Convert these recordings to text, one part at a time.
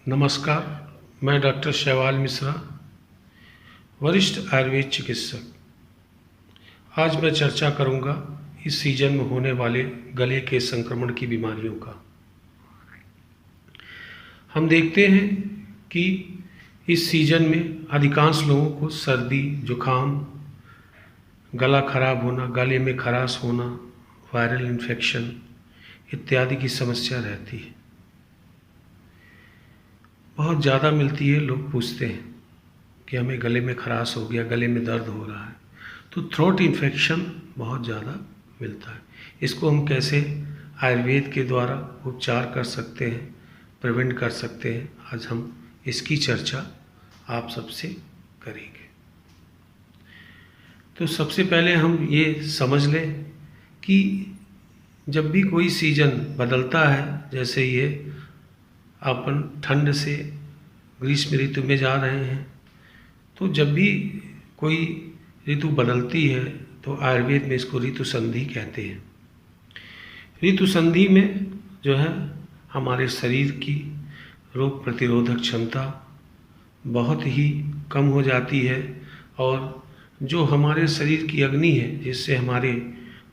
नमस्कार, मैं डॉक्टर शैवाल मिश्रा, वरिष्ठ आयुर्वेद चिकित्सक। आज मैं चर्चा करूंगा इस सीजन में होने वाले गले के संक्रमण की बीमारियों का। हम देखते हैं कि इस सीजन में अधिकांश लोगों को सर्दी, जुकाम, गला खराब होना, गले में खराश होना, वायरल इन्फेक्शन इत्यादि की समस्या रहती है। बहुत ज़्यादा मिलती है। लोग पूछते हैं कि हमें गले में खराश हो गया, गले में दर्द हो रहा है, तो थ्रोट इन्फेक्शन बहुत ज़्यादा मिलता है। इसको हम कैसे आयुर्वेद के द्वारा उपचार कर सकते हैं, प्रिवेंट कर सकते हैं, आज हम इसकी चर्चा आप सबसे करेंगे। तो सबसे पहले हम ये समझ लें कि जब भी कोई सीजन बदलता है, जैसे ये अपन ठंड से ग्रीष्म ऋतु में जा रहे हैं, तो जब भी कोई ऋतु बदलती है तो आयुर्वेद में इसको ऋतु संधि कहते हैं। ऋतु संधि में जो है हमारे शरीर की रोग प्रतिरोधक क्षमता बहुत ही कम हो जाती है और जो हमारे शरीर की अग्नि है, जिससे हमारे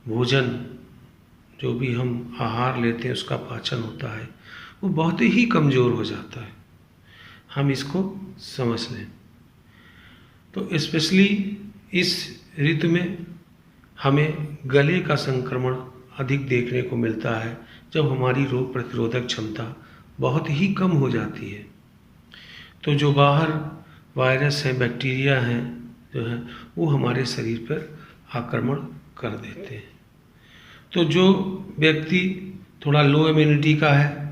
भोजन जो भी हम आहार लेते हैं उसका पाचन होता है, वो बहुत ही कमज़ोर हो जाता है। हम इसको समझ लें। तो स्पेशली इस ऋतु में हमें गले का संक्रमण अधिक देखने को मिलता है, जब हमारी रोग प्रतिरोधक क्षमता बहुत ही कम हो जाती है। तो जो बाहर वायरस हैं, बैक्टीरिया हैं, जो है वो हमारे शरीर पर आक्रमण कर देते हैं। तो जो व्यक्ति थोड़ा लो इम्यूनिटी का है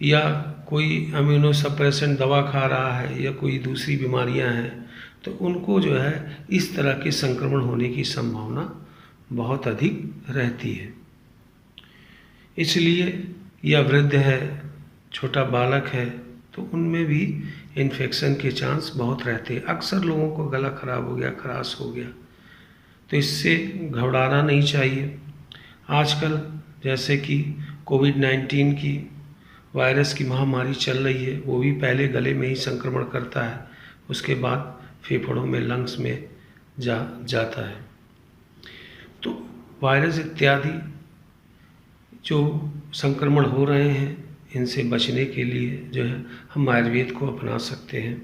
या कोई इम्यूनो सप्रेसेंट दवा खा रहा है या कोई दूसरी बीमारियां हैं, तो उनको जो है इस तरह के संक्रमण होने की संभावना बहुत अधिक रहती है। इसलिए या वृद्ध है, छोटा बालक है, तो उनमें भी इन्फेक्शन के चांस बहुत रहते हैं। अक्सर लोगों को गला खराब हो गया, खराश हो गया, तो इससे घबराना नहीं चाहिए। आजकल जैसे कि कोविड-19 की वायरस की महामारी चल रही है, वो भी पहले गले में ही संक्रमण करता है, उसके बाद फेफड़ों में, लंग्स में जाता है। तो वायरस इत्यादि जो संक्रमण हो रहे हैं, इनसे बचने के लिए जो है हम आयुर्वेद को अपना सकते हैं।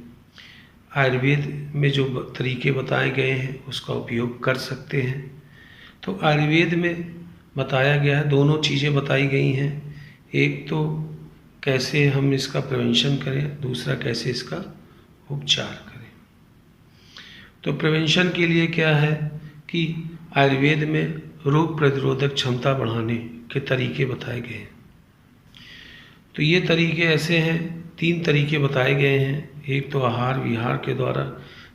आयुर्वेद में जो तरीके बताए गए हैं उसका उपयोग कर सकते हैं। तो आयुर्वेद में बताया गया है, दोनों चीज़ें बताई गई हैं। एक तो कैसे हम इसका प्रिवेंशन करें, दूसरा कैसे इसका उपचार करें। तो प्रिवेंशन के लिए क्या है कि आयुर्वेद में रोग प्रतिरोधक क्षमता बढ़ाने के तरीके बताए गए हैं। तो ये तरीके ऐसे हैं, 3 तरीके बताए गए हैं। एक तो आहार विहार के द्वारा,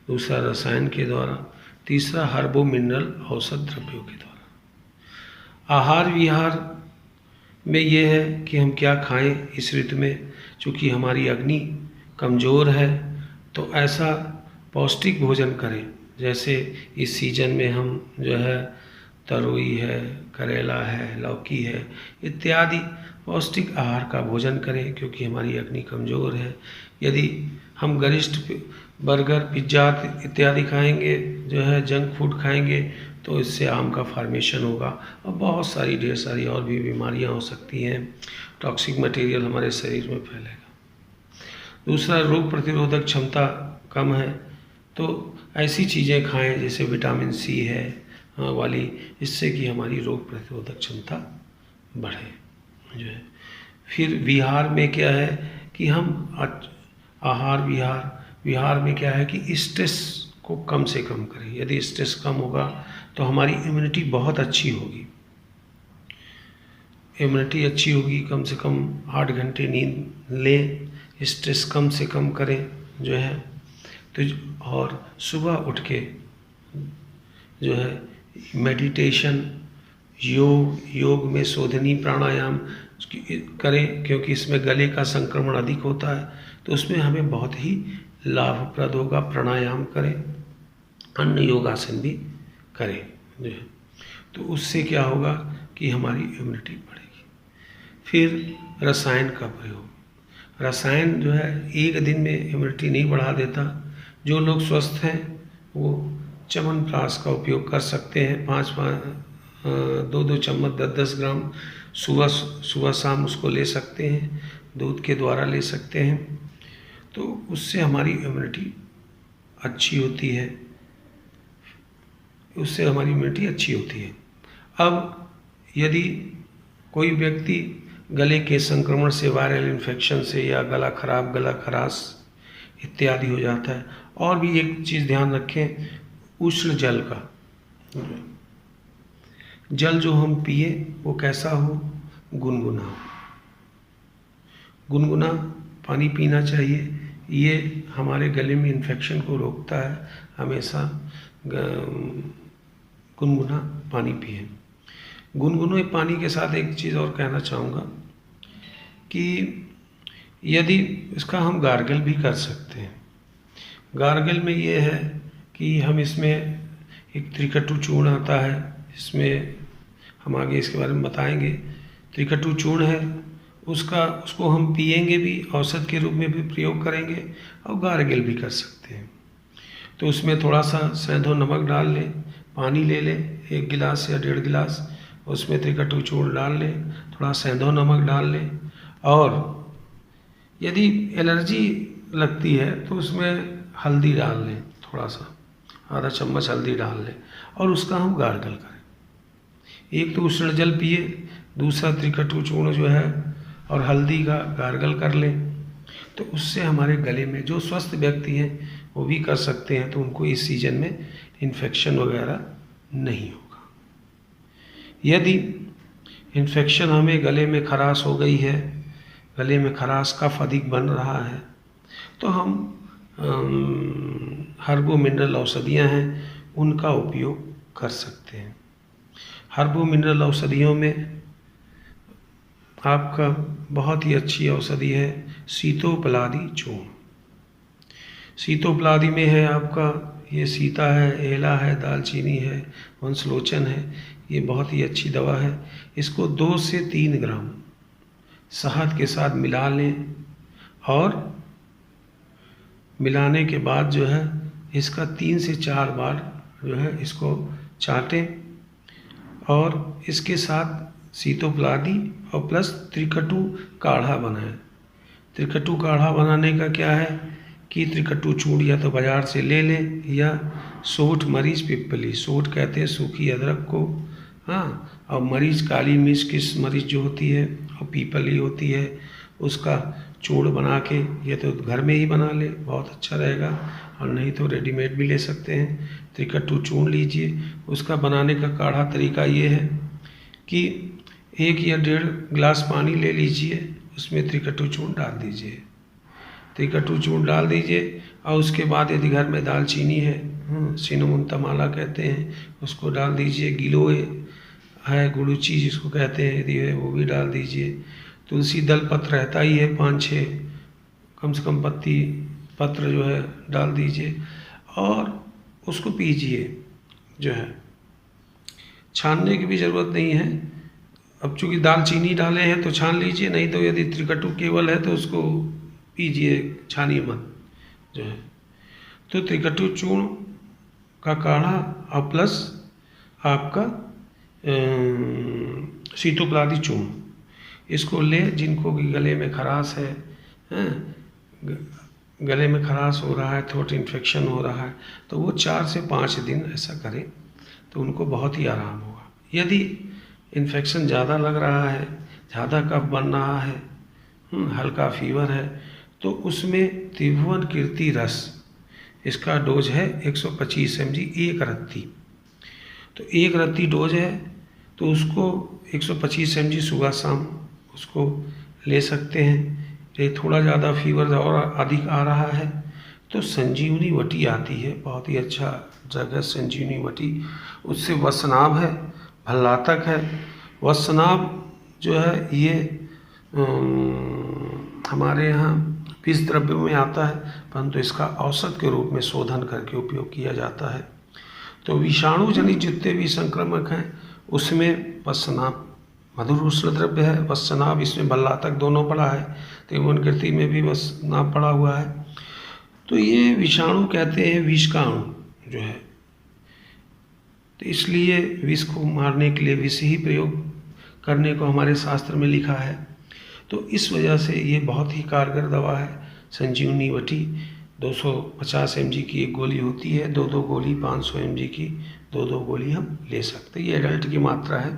दूसरा रसायन के द्वारा, तीसरा हर्बो मिनरल औषध द्रव्यों के द्वारा। आहार विहार में ये है कि हम क्या खाएं इस ऋतु में, चूँकि हमारी अग्नि कमज़ोर है, तो ऐसा पौष्टिक भोजन करें। जैसे इस सीजन में हम जो है तरोई है, करेला है, लौकी है इत्यादि पौष्टिक आहार का भोजन करें, क्योंकि हमारी अग्नि कमज़ोर है। यदि हम गरिष्ठ बर्गर, पिज्ज़ा इत्यादि खाएंगे, जो है जंक फूड खाएंगे, तो इससे आम का फॉर्मेशन होगा और बहुत सारी ढेर सारी और भी बीमारियां हो सकती हैं। टॉक्सिक मटेरियल हमारे शरीर में फैलेगा। दूसरा, रोग प्रतिरोधक क्षमता कम है, तो ऐसी चीज़ें खाएं जैसे विटामिन सी है वाली, इससे कि हमारी रोग प्रतिरोधक क्षमता बढ़े जो है। फिर विहार में क्या है कि हम आहार विहार में क्या है कि स्ट्रेस को कम से कम करें। यदि स्ट्रेस कम होगा तो हमारी इम्यूनिटी बहुत अच्छी होगी। इम्यूनिटी अच्छी होगी, कम से कम 8 घंटे नींद लें, स्ट्रेस कम से कम करें जो है। तो और सुबह उठ के जो है मेडिटेशन, योग में शोधनी प्राणायाम करें, क्योंकि इसमें गले का संक्रमण अधिक होता है, तो उसमें हमें बहुत ही लाभप्रद होगा। प्राणायाम करें, अन्य योगासन भी करें जो है, तो उससे क्या होगा कि हमारी इम्यूनिटी बढ़ेगी। फिर रसायन का प्रयोग, रसायन जो है एक दिन में इम्यूनिटी नहीं बढ़ा देता। जो लोग स्वस्थ हैं वो च्यवनप्राश का उपयोग कर सकते हैं। 2-2 चम्मच 10-10 ग्राम सुबह शाम उसको ले सकते हैं, दूध के द्वारा ले सकते हैं, तो उससे हमारी इम्यूनिटी अच्छी होती है। अब यदि कोई व्यक्ति गले के संक्रमण से, वायरल इन्फेक्शन से, या गला खराब, गला खराश इत्यादि हो जाता है, और भी एक चीज़ ध्यान रखें, उष्ण जल का, जल जो हम पिए वो कैसा हो, गुनगुना पानी पीना चाहिए। ये हमारे गले में इन्फेक्शन को रोकता है। हमेशा गुनगुना पानी पिए। गुनगुने पानी के साथ एक चीज़ और कहना चाहूँगा कि यदि इसका हम गार्गल भी कर सकते हैं। गार्गल में ये है कि हम इसमें एक त्रिकटु चूर्ण आता है, इसमें हम आगे इसके बारे में बताएंगे। त्रिकटु चूर्ण है, उसको हम पिएंगे भी, औषध के रूप में भी प्रयोग करेंगे और गार्गल भी कर सकते हैं। तो उसमें थोड़ा सा सेंधो नमक डाल लें, पानी ले लें 1 गिलास या 1.5 गिलास, उसमें त्रिकटु चूर्ण डाल लें, थोड़ा सेंधो नमक डाल लें, और यदि एलर्जी लगती है तो उसमें हल्दी डाल लें, थोड़ा सा आधा चम्मच हल्दी डाल लें, और उसका हम गार्गल करें। एक तो उष्ण जल पिए, दूसरा त्रिकटु चूर्ण जो है और हल्दी का गार्गल कर लें, तो उससे हमारे गले में, जो स्वस्थ व्यक्ति हैं वो भी कर सकते हैं, तो उनको इस सीजन में इन्फेक्शन वगैरह नहीं होगा। यदि इन्फेक्शन हमें गले में खराश हो गई है, गले में खराश, कफ अधिक बन रहा है, तो हम हर्बो मिनरल औषधियाँ हैं उनका उपयोग कर सकते हैं। हर्बो मिनरल औषधियों में आपका बहुत ही अच्छी औषधि है सीतोपलादी चूर्ण। सीतोपलादी में है आपका ये सीता है, एला है, दालचीनी है, वंशलोचन है, ये बहुत ही अच्छी दवा है। इसको 2 से 3 ग्राम शहद के साथ मिला लें, और मिलाने के बाद जो है इसका 3 से 4 बार जो है इसको चाटें, और इसके साथ सीतोपलादी और प्लस त्रिकटु काढ़ा बनाएं। त्रिकटु काढ़ा बनाने का क्या है कि त्रिकटु चूर्ण या तो बाज़ार से ले लें, या सोंठ, मरीच, पिप्पली, सोंठ कहते हैं सूखी अदरक को, हाँ, और मरीच, काली मिर्च, किस मरीच जो होती है, और पीपली होती है, उसका चूर्ण बना के या तो घर में ही बना ले, बहुत अच्छा रहेगा, और नहीं तो रेडीमेड भी ले सकते हैं। त्रिकटु चूर्ण लीजिए, उसका बनाने का काढ़ा तरीका ये है कि 1 या 1.5 गिलास पानी ले लीजिए, उसमें त्रिकटु चूर्ण डाल दीजिए, त्रिकटु चूर्ण डाल दीजिए, और उसके बाद यदि घर में दालचीनी है, सिन्नामोन तमाला कहते हैं, उसको डाल दीजिए, गिलोय है, गुड़ूची जिसको कहते हैं यदि है वो भी डाल दीजिए, तुलसी दल पत्र रहता ही है 5-6 कम से कम पत्र जो है डाल दीजिए, और उसको पीजिए। जो है छानने की भी ज़रूरत नहीं है, अब चूँकि दालचीनी डाले हैं तो छान लीजिए, नहीं तो यदि त्रिकटु केवल है तो उसको पीजिए, छानिए मत जो है। तो त्रिकटु चूर्ण का काढ़ा और प्लस आपका सीतोपलादी चूर्ण, इसको ले, जिनको कि गले में खराश है, गले में खराश हो रहा है, थ्रोट इन्फेक्शन हो रहा है, तो वो 4 से 5 दिन ऐसा करें तो उनको बहुत ही आराम होगा। यदि इन्फेक्शन ज़्यादा लग रहा है, ज़्यादा कफ बन रहा है, हल्का फीवर है, तो उसमें त्रिभुवन कीर्ति रस, इसका डोज है 125 mg 1 रत्ती। तो 1 रत्ती डोज है, तो उसको 125 mg सुबह शाम उसको ले सकते हैं। ये थोड़ा ज़्यादा फीवर और अधिक आ रहा है तो संजीवनी वटी आती है, बहुत ही अच्छा ड्रग है संजीवनी वटी, उससे वसनाभ है, भल्लातक है। वसनाभ जो है ये हमारे यहाँ विष द्रव्य में आता है, परंतु इसका औषध के रूप में शोधन करके उपयोग किया जाता है। तो विषाणु जनित जितने भी संक्रमक हैं उसमें वसनाभ मधुर उष्ण द्रव्य है। वत्सनाभ, इसमें बल्लातक दोनों पड़ा है, तो यौवन कृति में भी वत्सनाभ पड़ा हुआ है। तो ये विषाणु कहते हैं विष का अणु जो है, तो इसलिए विष को मारने के लिए विष ही प्रयोग करने को हमारे शास्त्र में लिखा है। तो इस वजह से ये बहुत ही कारगर दवा है। संजीवनी वटी 250 mg की एक गोली होती है, 2 गोली 500 mg की 2 गोली हम ले सकते हैं। ये एडल्ट की मात्रा है,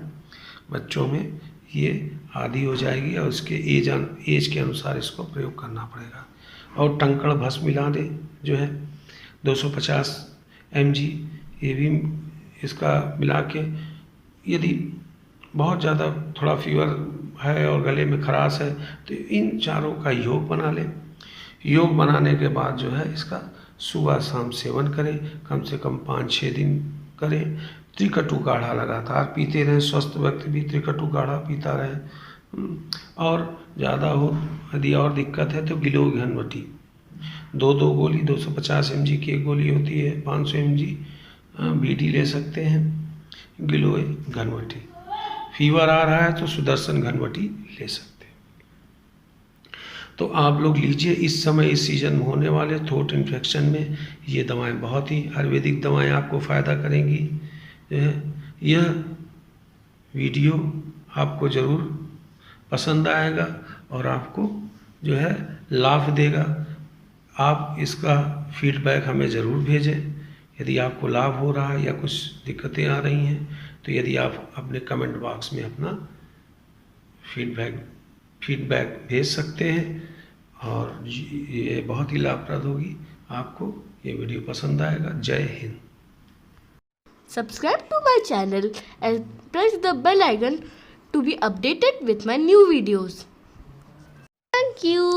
बच्चों में ये आधी हो जाएगी और उसके एज के अनुसार इसको प्रयोग करना पड़ेगा। और टंकण भस्म मिला दे जो है 250 mg, ये भी इसका मिला के, यदि बहुत ज़्यादा थोड़ा फीवर है और गले में खराश है तो इन चारों का योग बना लें। योग बनाने के बाद जो है इसका सुबह शाम सेवन करें, कम से कम 5-6 दिन करें। त्रिकटु काढ़ा लगातार पीते रहें, स्वस्थ व्यक्ति भी त्रिकटु काढ़ा पीता रहे। और ज़्यादा हो यदि और दिक्कत है तो गिलोय घनवटी 2 गोली, 250 mg की एक गोली होती है, 500 mg बीडी ले सकते हैं। गिलोय घनवटी, फीवर आ रहा है तो सुदर्शन घनवटी ले सकते हैं। तो आप लोग लीजिए, इस समय इस सीजन में होने वाले थ्रोट इन्फेक्शन में ये दवाएं बहुत ही आयुर्वेदिक दवाएं आपको फ़ायदा करेंगी। यह वीडियो आपको ज़रूर पसंद आएगा और आपको जो है लाभ देगा। आप इसका फीडबैक हमें ज़रूर भेजें यदि आपको लाभ हो रहा है या कुछ दिक्कतें आ रही हैं। तो यदि आप अपने कमेंट बॉक्स में अपना फीडबैक भेज सकते हैं और ये बहुत ही लाभप्रद होगी। आपको ये वीडियो पसंद आएगा। जय Hind. Subscribe to my channel and press the bell icon to be updated with my new videos. Thank you.